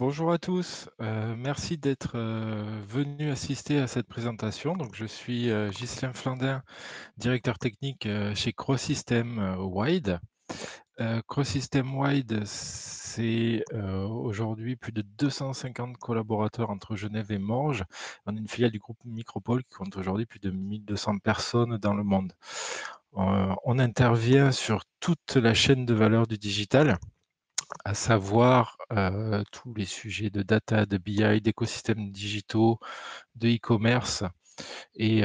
Bonjour à tous, merci d'être, venus assister à cette présentation. Donc je suis, Ghislain Flandin, directeur technique, chez Crosystem, Wide. Crosystem Wide, c'est, aujourd'hui plus de 250 collaborateurs entre Genève et Morges. On est une filiale du groupe Micropole qui compte aujourd'hui plus de 1 200 personnes dans le monde. On intervient sur toute la chaîne de valeur du digital, à savoir, tous les sujets de data, de BI, d'écosystèmes digitaux, de e-commerce et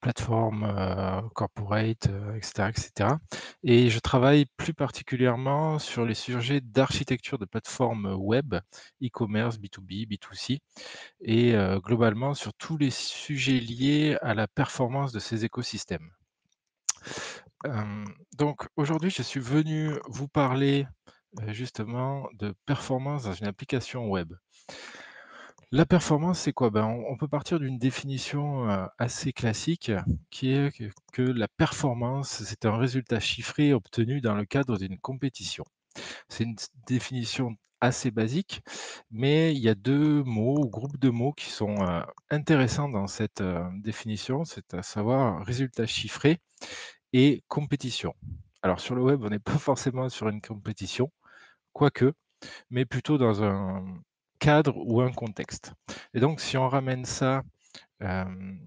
plateformes, corporate, et cetera, et cetera. Et je travaille plus particulièrement sur les sujets d'architecture de plateformes web, e-commerce, B2B, B2C et globalement sur tous les sujets liés à la performance de ces écosystèmes. Donc aujourd'hui, je suis venu vous parler, justement de performance dans une application web. La performance, c'est quoi? Ben, on peut partir d'une définition, assez classique qui est que la performance, c'est un résultat chiffré obtenu dans le cadre d'une compétition. C'est une définition assez basique, mais il y a 2 mots ou groupes de mots qui sont, intéressants dans cette, définition, c'est à savoir résultat chiffré et compétition. Alors sur le web, on n'est pas forcément sur une compétition, quoique, mais plutôt dans un cadre ou un contexte. Et donc si on ramène ça, hem,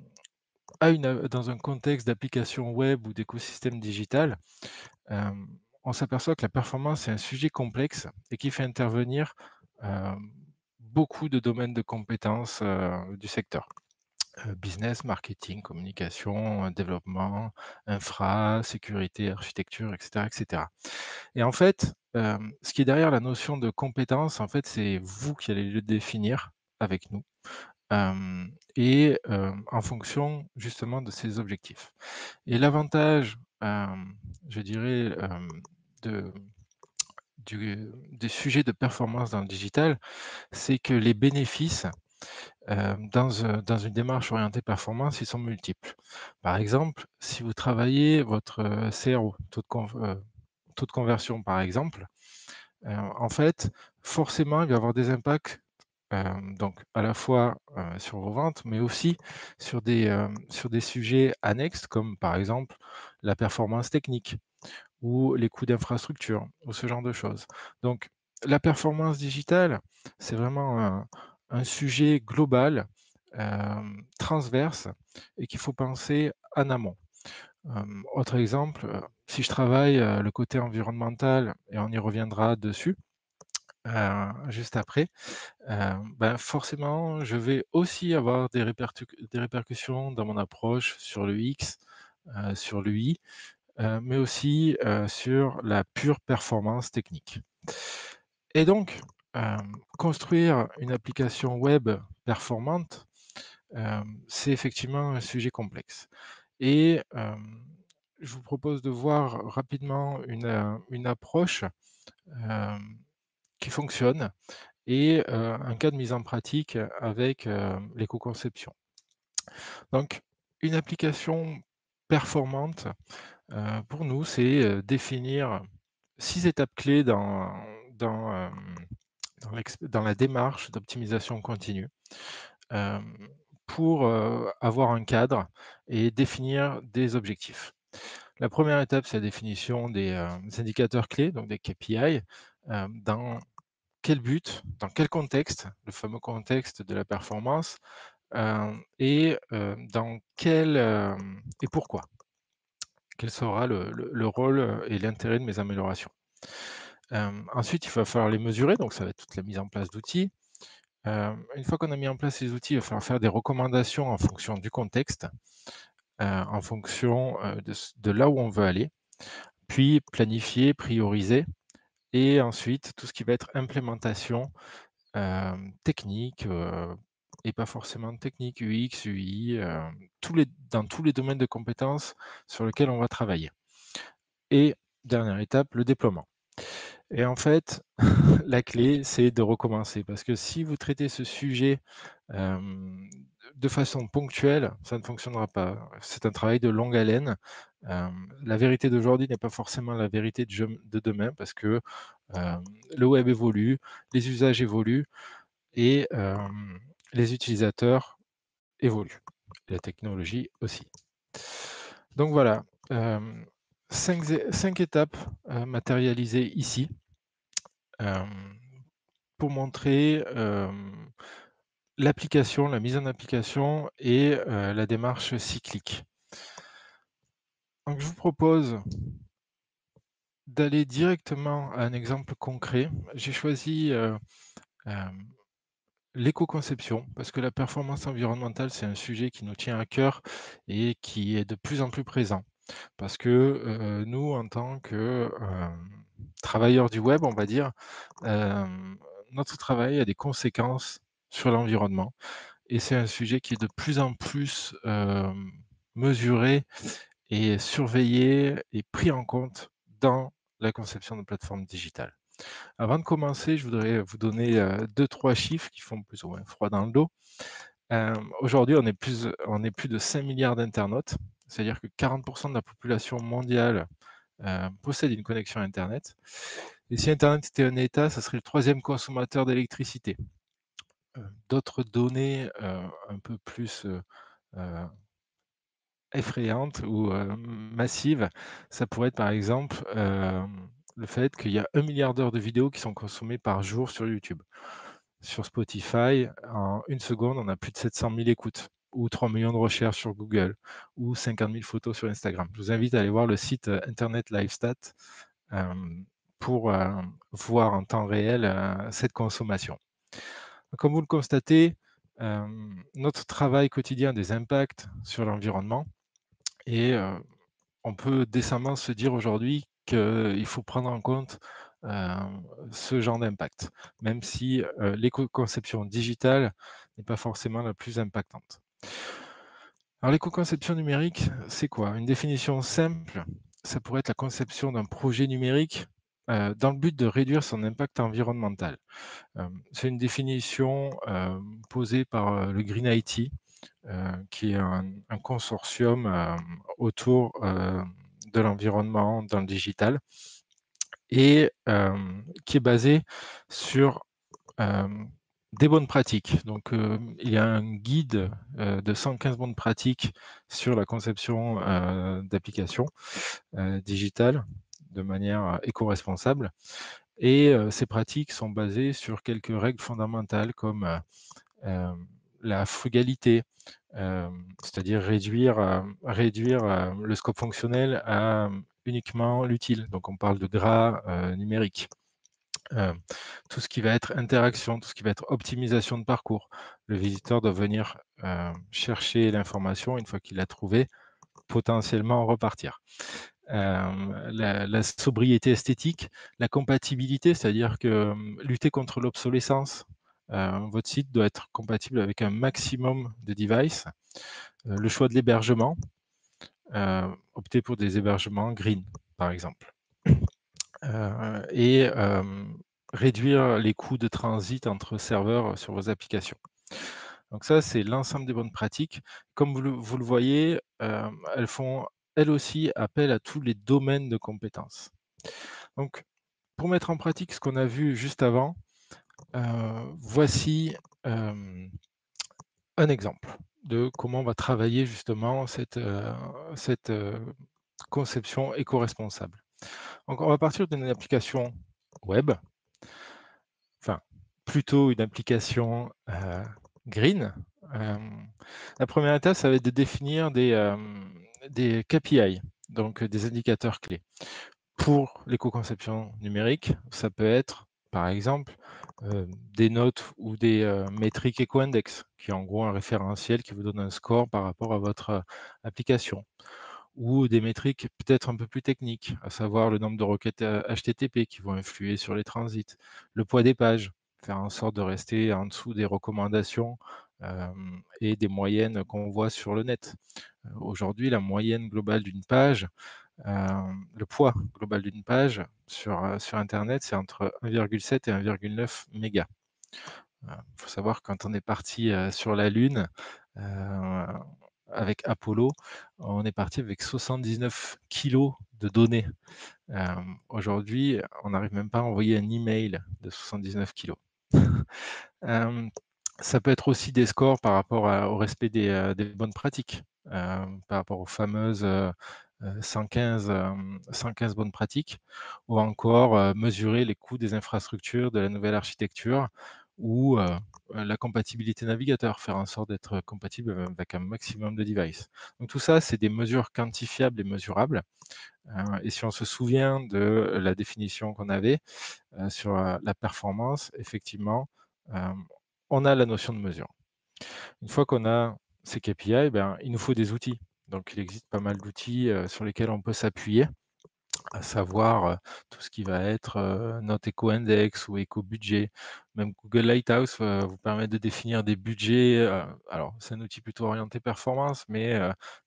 dans un contexte d'application web ou d'écosystème digital, hem, on s'aperçoit que la performance est un sujet complexe et qui fait intervenir, beaucoup de domaines de compétences, du secteur. Business, marketing, communication, développement, infra, sécurité, architecture, et cetera, et cetera. Et en fait, ce qui est derrière la notion de compétence, en fait, c'est vous qui allez le définir avec nous, en fonction justement de ces objectifs. Et l'avantage, je dirais, de des sujets de performance dans le digital, c'est que les bénéfices, dans une démarche orientée performance, ils sont multiples. Par exemple, si vous travaillez votre, CRO, taux de conversion par exemple, en fait, forcément, il va y avoir des impacts, donc à la fois, sur vos ventes, mais aussi sur des sujets annexes comme par exemple la performance technique ou les coûts d'infrastructure ou ce genre de choses. Donc la performance digitale, c'est vraiment un sujet global, transverse et qu'il faut penser en amont. Autre exemple, si je travaille, le côté environnemental et on y reviendra dessus, juste après, ben, forcément, je vais aussi avoir des répercussions dans mon approche sur le X, sur l'UI, mais aussi, sur la pure performance technique. Et donc, construire une application web performante, c'est effectivement un sujet complexe. Et je vous propose de voir rapidement une approche, hem, qui fonctionne et un cas de mise en pratique avec, l'éco-conception. Donc une application performante, pour nous, c'est, définir 6 étapes clés dans, dans la démarche d'optimisation continue, hem, pour, avoir un cadre et définir des objectifs. La première étape, c'est la définition des indicateurs clés, donc des KPI, dans quel but, dans quel contexte, le fameux contexte de la performance, dans quel, et pourquoi? Quel sera le rôle, et l'intérêt de mes améliorations? Ensuite, il va falloir les mesurer, donc ça va être toute la mise en place d'outils. Une fois qu'on a mis en place les outils, il va falloir faire des recommandations en fonction du contexte, en fonction, de là où on veut aller, puis planifier, prioriser et ensuite tout ce qui va être implémentation, technique, et pas forcément technique, UX, UI, dans tous les domaines de compétences sur lesquels on va travailler. Et dernière étape, le déploiement. Et en fait, la clé, c'est de recommencer parce que si vous traitez ce sujet, hem, de façon ponctuelle, ça ne fonctionnera pas. C'est un travail de longue haleine, La vérité d'aujourd'hui n'est pas forcément la vérité de demain parce que, le web évolue, les usages évoluent et les utilisateurs évoluent. La technologie aussi. Donc voilà, 5 étapes, matérialisées ici, hem, pour montrer, l'application, la mise en application et la démarche cyclique. Donc je vous propose d'aller directement à un exemple concret. J'ai choisi, hem, l'éco-conception parce que la performance environnementale, c'est un sujet qui nous tient à cœur et qui est de plus en plus présent. Parce que, nous, en tant que, travailleurs du web, on va dire, notre travail a des conséquences sur l'environnement et c'est un sujet qui est de plus en plus, mesuré et surveillé et pris en compte dans la conception de plateformes digitales. Avant de commencer, je voudrais vous donner, 2-3 chiffres qui font plus ou moins froid dans le dos. Aujourd'hui, on est plus de 5 milliards d'internautes, c'est-à-dire que 40 de la population mondiale, possède une connexion internet et si internet était un État, ça serait le troisième consommateur d'électricité. D'autres données, un peu plus, heu, effrayantes ou, massives, ça pourrait être par exemple, le fait qu'il y a 1 milliard d'heures de vidéos qui sont consommées par jour sur YouTube. Sur Spotify, en 1 seconde, on a plus de 700 000 écoutes ou 3 millions de recherches sur Google ou 50 000 photos sur Instagram. Je vous invite à aller voir le site, internet LiveStat, hem, pour, voir en temps réel, cette consommation. Comme vous le constatez, notre travail quotidien a des impacts sur l'environnement et on peut décemment se dire aujourd'hui qu'il faut prendre en compte, ce genre d'impact, même si, l'éco-conception digitale n'est pas forcément la plus impactante. Alors l'éco-conception numérique, c'est quoi? Une définition simple, ça pourrait être la conception d'un projet numérique, dans le but de réduire son impact environnemental. C'est une définition, posée par, le Green IT, qui est un consortium, autour, de l'environnement dans le digital et qui est basé sur, hem, des bonnes pratiques. Donc, il y a un guide, de 115 bonnes pratiques sur la conception, d'applications, digitales de manière, éco-responsable et ces pratiques sont basées sur quelques règles fondamentales comme, la frugalité, c'est-à-dire réduire, le scope fonctionnel à, uniquement l'utile. Donc on parle de gras, numérique. Hem, Tout ce qui va être interaction, tout ce qui va être optimisation de parcours. Le visiteur doit venir, chercher l'information, une fois qu'il l'a trouvée, potentiellement repartir. La sobriété esthétique, la compatibilité, c'est-à-dire que, lutter contre l'obsolescence. Votre site doit être compatible avec un maximum de devices. Le choix de l'hébergement, opter pour des hébergements green, par exemple. Et réduire les coûts de transit entre serveurs sur vos applications. Donc ça, c'est l'ensemble des bonnes pratiques. Comme vous le voyez, elles font elles aussi appel à tous les domaines de compétences. Donc pour mettre en pratique ce qu'on a vu juste avant, voici, hem, un exemple de comment on va travailler justement cette conception éco-responsable. Donc on va partir d'une application web, enfin plutôt une application, green. La première étape, ça va être de définir des KPI, donc des indicateurs clés. Pour l'éco-conception numérique, ça peut être, par exemple, des notes ou des, métriques éco-index, qui est en gros un référentiel qui vous donne un score par rapport à votre, application. Ou des métriques peut-être un peu plus techniques, à savoir le nombre de requêtes, HTTP qui vont influer sur les transits, le poids des pages, faire en sorte de rester en dessous des recommandations, et des moyennes qu'on voit sur le net. Aujourd'hui, la moyenne globale d'une page, le poids global d'une page sur internet, c'est entre 1,7 et 1,9 mégas. Il faut savoir quand on est parti, sur la lune, heu, avec Apollo, on est parti avec 79 kilos de données. Aujourd'hui, on n'arrive même pas à envoyer un email de 79 kilos. Hem, Ça peut être aussi des scores par rapport au respect des bonnes pratiques, par rapport aux fameuses, 115, 115 bonnes pratiques ou encore, mesurer les coûts des infrastructures de la nouvelle architecture ou, la compatibilité navigateur, faire en sorte d'être compatible, avec un maximum de devices. Donc tout ça, c'est des mesures quantifiables et mesurables, et si on se souvient de la définition qu'on avait, sur, la performance, effectivement, hem, on a la notion de mesure. Une fois qu'on a ces KPI, ben, il nous faut des outils. Donc il existe pas mal d'outils, sur lesquels on peut s'appuyer, à savoir, tout ce qui va être, notre éco-index ou éco-budget. Même Google Lighthouse, vous permet de définir des budgets, alors c'est un outil plutôt orienté performance, mais,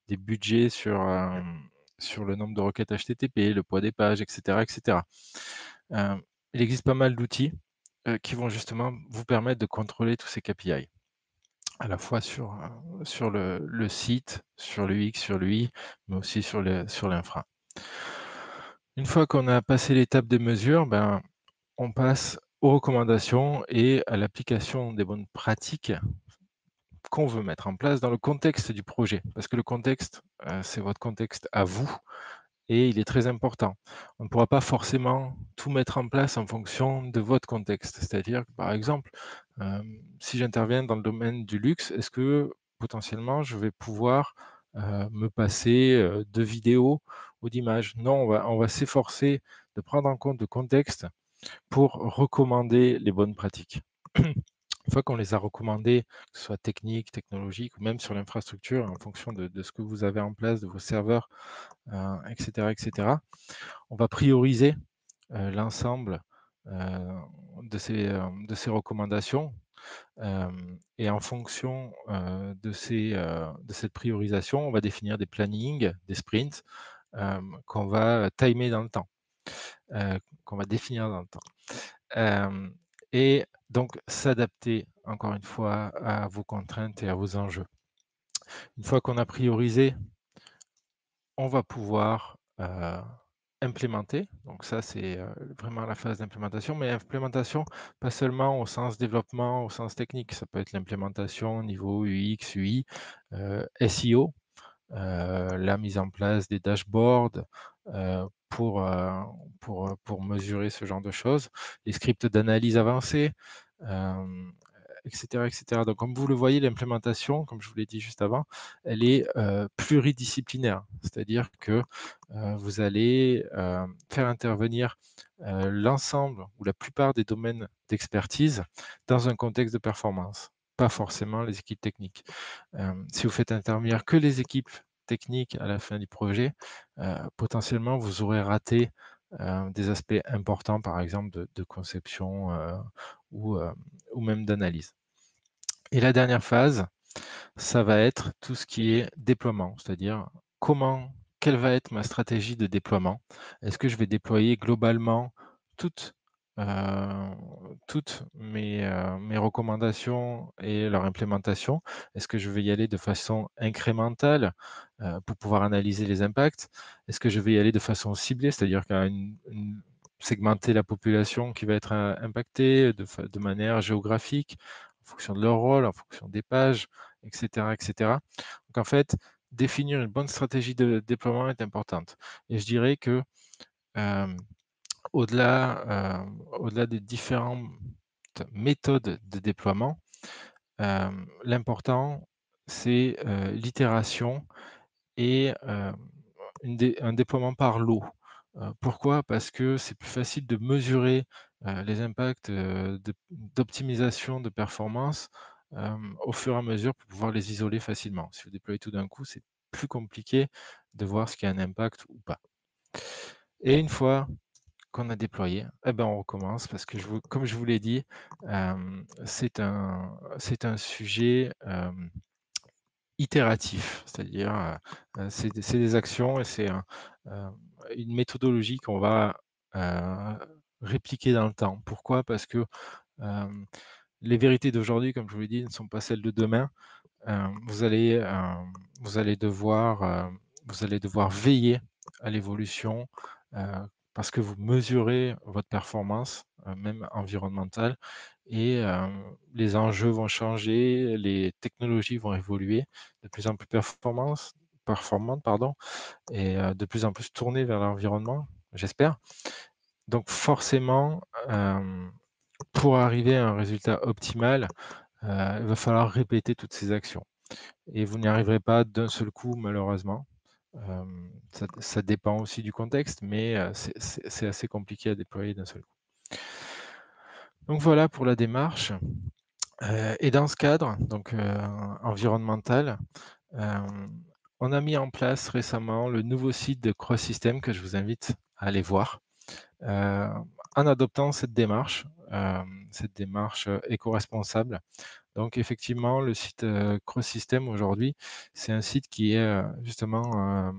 des budgets sur le nombre de requêtes HTTP, le poids des pages et cetera et cetera. Hem, il existe pas mal d'outils, qui vont justement vous permettre de contrôler tous ces KPI, à la fois sur le site, sur l'UX, sur l'UI, mais aussi sur l'infra. Une fois qu'on a passé l'étape des mesures, ben, on passe aux recommandations et à l'application des bonnes pratiques qu'on veut mettre en place dans le contexte du projet. Parce que le contexte, c'est votre contexte à vous et il est très important. On ne pourra pas forcément tout mettre en place en fonction de votre contexte. C'est-à-dire que, par exemple, si j'interviens dans le domaine du luxe, est-ce que potentiellement je vais pouvoir, me passer, de vidéos ou d'images? Non, on va s'efforcer de prendre en compte le contexte pour recommander les bonnes pratiques. Une fois qu'on les a recommandées, que ce soit techniques, technologiques ou même sur l'infrastructure, en fonction de ce que vous avez en place, de vos serveurs, et cetera. On va prioriser, l'ensemble, heu, de ces recommandations, et en fonction, de cette priorisation, on va définir des plannings, des sprints, qu'on va timer dans le temps, qu'on va définir dans le temps. Hem Et donc s'adapter encore une fois à vos contraintes et à vos enjeux. Une fois qu'on a priorisé, on va pouvoir, implémenter. Donc ça, c'est, vraiment la phase d'implémentation, mais implémentation, pas seulement au sens développement, au sens technique. Ça peut être l'implémentation au niveau UX, UI, SEO, la mise en place des dashboards, pour, pour mesurer ce genre de choses, les scripts d'analyse avancés, hem, et cetera et cetera. Donc comme vous le voyez, l'implémentation, comme je vous l'ai dit juste avant, elle est, pluridisciplinaire. C'est-à-dire que, vous allez, faire intervenir, l'ensemble ou la plupart des domaines d'expertise dans un contexte de performance, pas forcément les équipes techniques. Si vous faites intervenir que les équipes techniques à la fin du projet, potentiellement vous aurez raté, des aspects importants, par exemple de conception, ou, ou même d'analyse. Et la dernière phase, ça va être tout ce qui est déploiement, c'est-à-dire quelle va être ma stratégie de déploiement? Est-ce que je vais déployer globalement toutes, heu, toutes mes recommandations et leur implémentation? Est-ce que je vais y aller de façon incrémentale, pour pouvoir analyser les impacts? Est-ce que je vais y aller de façon ciblée, c'est-à-dire qu'à segmenter la population qui va être, impactée de manière géographique, en fonction de leur rôle, en fonction des pages, et cetera, et cetera. Donc en fait, définir une bonne stratégie de déploiement est importante et je dirais que, hem, au-delà des différentes méthodes de déploiement, l'important c'est, l'itération et un déploiement par lot. Pourquoi? Parce que c'est plus facile de mesurer, les impacts, d'optimisation de performance, au fur et à mesure pour pouvoir les isoler facilement. Si vous déployez tout d'un coup, c'est plus compliqué de voir ce qui a un impact ou pas. Et une fois qu'on a déployé, eh ben, on recommence parce que comme je vous l'ai dit, c'est un sujet, itératif, c'est-à-dire, c'est des actions et c'est heu, une méthodologie qu'on va, heu, répliquer dans le temps. Pourquoi? Parce que, hem, les vérités d'aujourd'hui, comme je vous l'ai dit, ne sont pas celles de demain. vous allez, vous allez devoir, vous allez devoir veiller à l'évolution, heu, parce que vous mesurez votre performance, même environnementale et les enjeux vont changer, les technologies vont évoluer de plus en plus performantes, pardon et de plus en plus tournées vers l'environnement, j'espère. Donc forcément, pour arriver à un résultat optimal, il va falloir répéter toutes ces actions et vous n'y arriverez pas d'un seul coup malheureusement. Ça dépend aussi du contexte, mais c'est assez compliqué à déployer d'un seul coup. Donc voilà pour la démarche, et dans ce cadre, donc environnemental, hem, on a mis en place récemment le nouveau site de Cross System que je vous invite à aller voir. Heu, En adoptant cette démarche, éco-responsable. Donc effectivement, le site, Cross System aujourd'hui, c'est un site qui est, justement,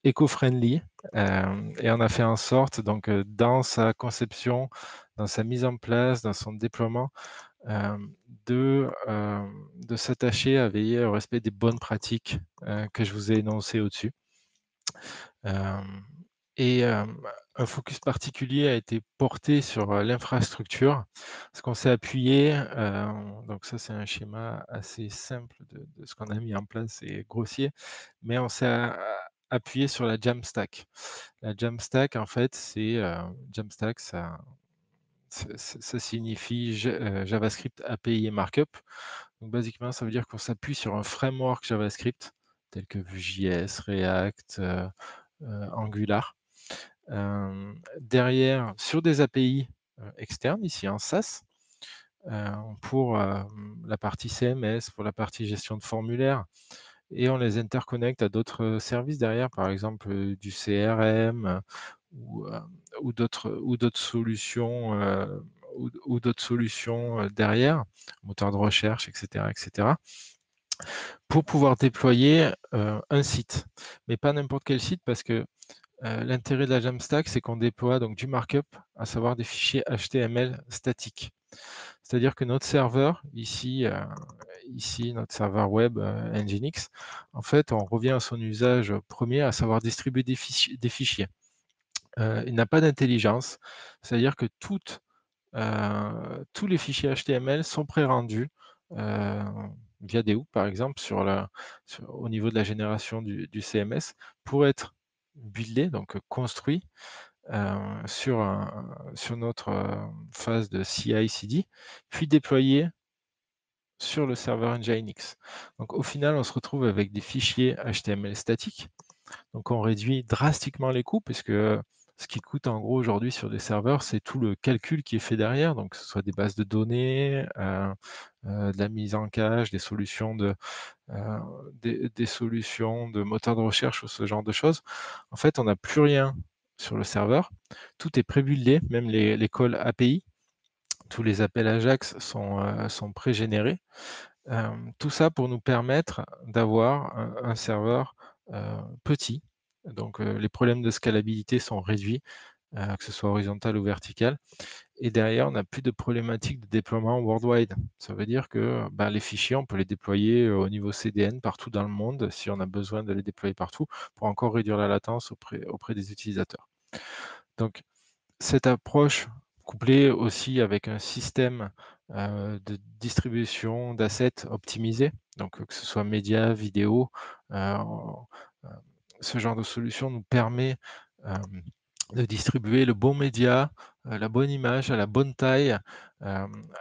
éco-friendly, et on a fait en sorte donc, dans sa conception, dans sa mise en place, dans son déploiement, hem, de s'attacher à veiller au respect des bonnes pratiques, que je vous ai énoncées au-dessus. Hem et un focus particulier a été porté sur, l'infrastructure. Parce qu'on s'est appuyé, donc ça c'est un schéma assez simple de ce qu'on a mis en place et grossier, mais on s'est appuyé sur la Jamstack. La Jamstack en fait c'est, Jamstack ça signifie JavaScript API et Markup. Donc basiquement ça veut dire qu'on s'appuie sur un framework JavaScript tel que Vue.js, React, Angular. Derrière, sur des API, externes, ici en SaaS, pour, la partie CMS, pour la partie gestion de formulaire et on les interconnecte à d'autres, services derrière, par exemple, du CRM, ou, ou d'autres solutions, d'autres solutions, derrière, moteur de recherche et cetera, pour pouvoir déployer, un site. Mais pas n'importe quel site parce que l'intérêt de la Jamstack, c'est qu'on déploie donc du markup, à savoir des fichiers HTML statiques. C'est-à-dire que notre serveur, ici notre serveur web, Nginx, en fait, on revient à son usage premier, à savoir distribuer des fichiers. Il n'a pas d'intelligence, c'est-à-dire que tous les fichiers HTML sont pré-rendus, heu, via des hooks, par exemple, au niveau de la génération du CMS pour être buildés, donc construits sur notre, phase de CI/CD, puis déployé sur le serveur Nginx. Donc au final, on se retrouve avec des fichiers HTML statiques. Donc on réduit drastiquement les coûts puisque, ce qui coûte en gros aujourd'hui sur des serveurs, c'est tout le calcul qui est fait derrière, donc que ce soit des bases de données, de la mise en cache, heu, des solutions de moteur de recherche ou ce genre de choses. En fait, on n'a plus rien sur le serveur. Tout est pré-buildé, même les calls API. Tous les appels AJAX sont pré-générés. Tout ça pour nous permettre d'avoir un serveur, petit. Donc, les problèmes de scalabilité sont réduits, que ce soit horizontal ou vertical. Et derrière, on n'a plus de problématique de déploiement worldwide. Ça veut dire que, bah, les fichiers, on peut les déployer, au niveau CDN partout dans le monde, si on a besoin de les déployer partout, pour encore réduire la latence auprès des utilisateurs. Donc cette approche, couplée aussi avec un système, de distribution d'assets optimisé, donc, que ce soit médias, vidéo, en ce genre de solution nous permet, hem, de distribuer le bon média, la bonne image à la bonne taille,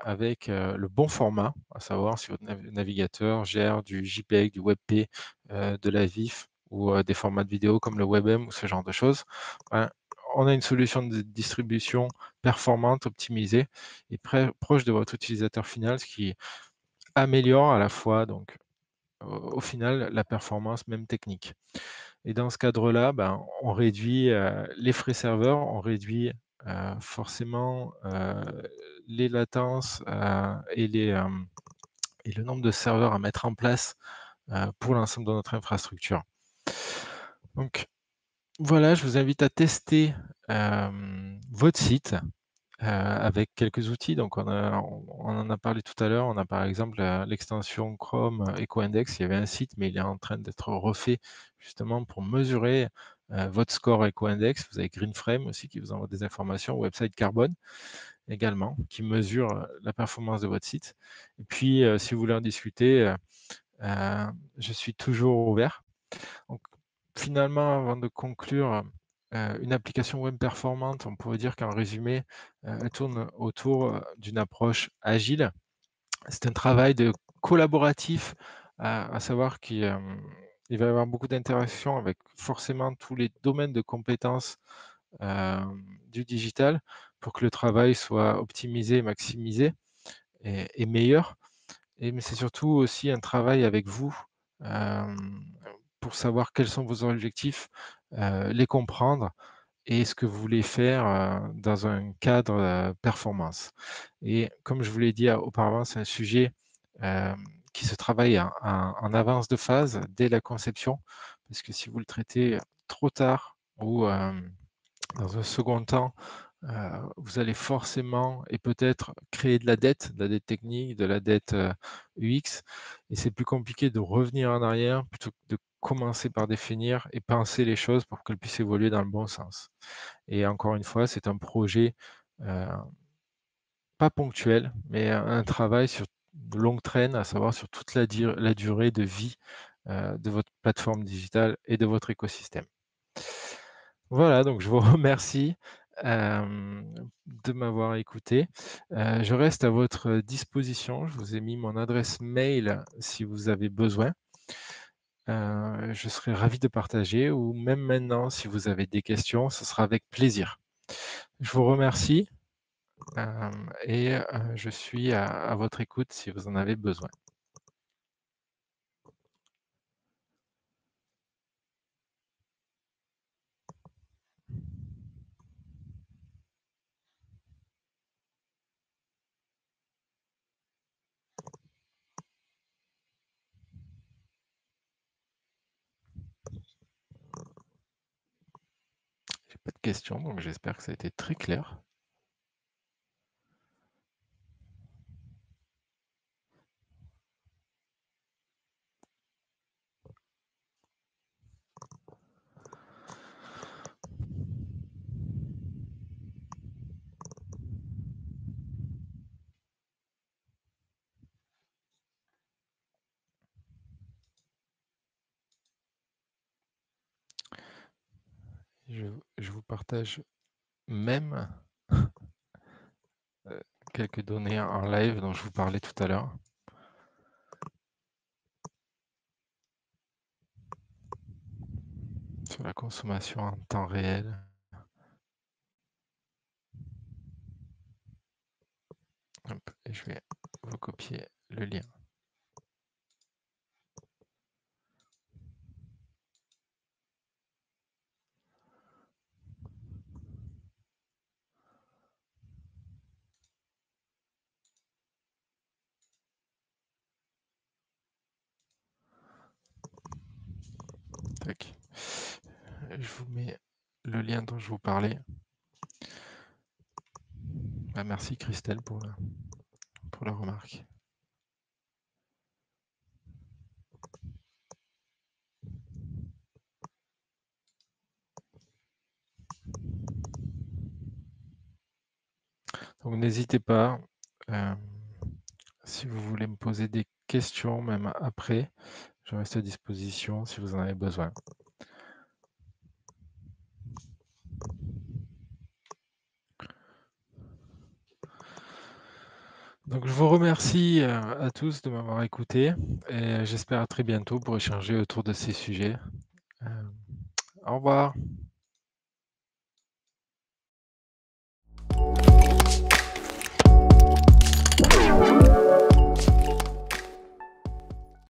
avec, le bon format, à savoir si votre navigateur gère du JPEG, du WebP, de la VIF ou, des formats de vidéo comme le WebM ou ce genre de choses. Ben, on a une solution de distribution performante, optimisée et proche de votre utilisateur final, ce qui améliore à la fois donc au final la performance même technique. Et dans ce cadre-là, ben, on réduit, les frais serveurs, on réduit, forcément, les latences, et le nombre de serveurs à mettre en place, pour l'ensemble de notre infrastructure. Donc voilà, je vous invite à tester, votre site, avec quelques outils. Donc on en a parlé tout à l'heure, on a par exemple l'extension Chrome EcoIndex. Il y avait un site, mais il est en train d'être refait justement pour mesurer, votre score EcoIndex. Vous avez Greenframe aussi qui vous envoie des informations, Website Carbone également, qui mesure, la performance de votre site. Et puis, si vous voulez en discuter, je suis toujours ouvert. Donc finalement, avant de conclure, une application web performante, on pourrait dire qu'en résumé, elle tourne autour, d'une approche agile. C'est un travail de collaboratif, à savoir il va y avoir beaucoup d'interactions avec forcément tous les domaines de compétences, du digital pour que le travail soit optimisé, maximisé et meilleur. Mais c'est surtout aussi un travail avec vous, hem, pour savoir quels sont vos objectifs, les comprendre et ce que vous voulez faire, dans un cadre, performance. Et comme je vous l'ai dit auparavant, c'est un sujet, qui se travaille en avance de phase dès la conception, parce que si vous le traitez trop tard ou, dans un second temps, vous allez forcément et peut-être créer de la dette technique, de la dette, UX, et c'est plus compliqué de revenir en arrière plutôt que de commencer par définir et penser les choses pour qu'elles puissent évoluer dans le bon sens. Et encore une fois, c'est un projet, heu, pas ponctuel, mais un travail sur de longue traîne, à savoir sur toute la durée de vie, de votre plateforme digitale et de votre écosystème. Voilà, donc je vous remercie, de m'avoir écouté. Je reste à votre disposition. Je vous ai mis mon adresse mail si vous avez besoin. Je serai ravi de partager, ou même maintenant si vous avez des questions, ce sera avec plaisir. Je vous remercie, et je suis à votre écoute si vous en avez besoin. J'ai pas de questions, donc j'espère que ça a été très clair. Je je vous partage même, heu, quelques données en live dont je vous parlais tout à l'heure, sur la consommation en temps réel. Hop, et je vais recopier le lien. Tac. Je vous mets le lien dont je vous parlais. Bah, merci Christelle pour la remarque. Donc n'hésitez pas, hem, si vous voulez me poser des questions même après, je reste à disposition si vous en avez besoin. Donc je vous remercie, à tous de m'avoir écouté, et j'espère à très bientôt pour échanger autour de ces sujets. Hem, au revoir.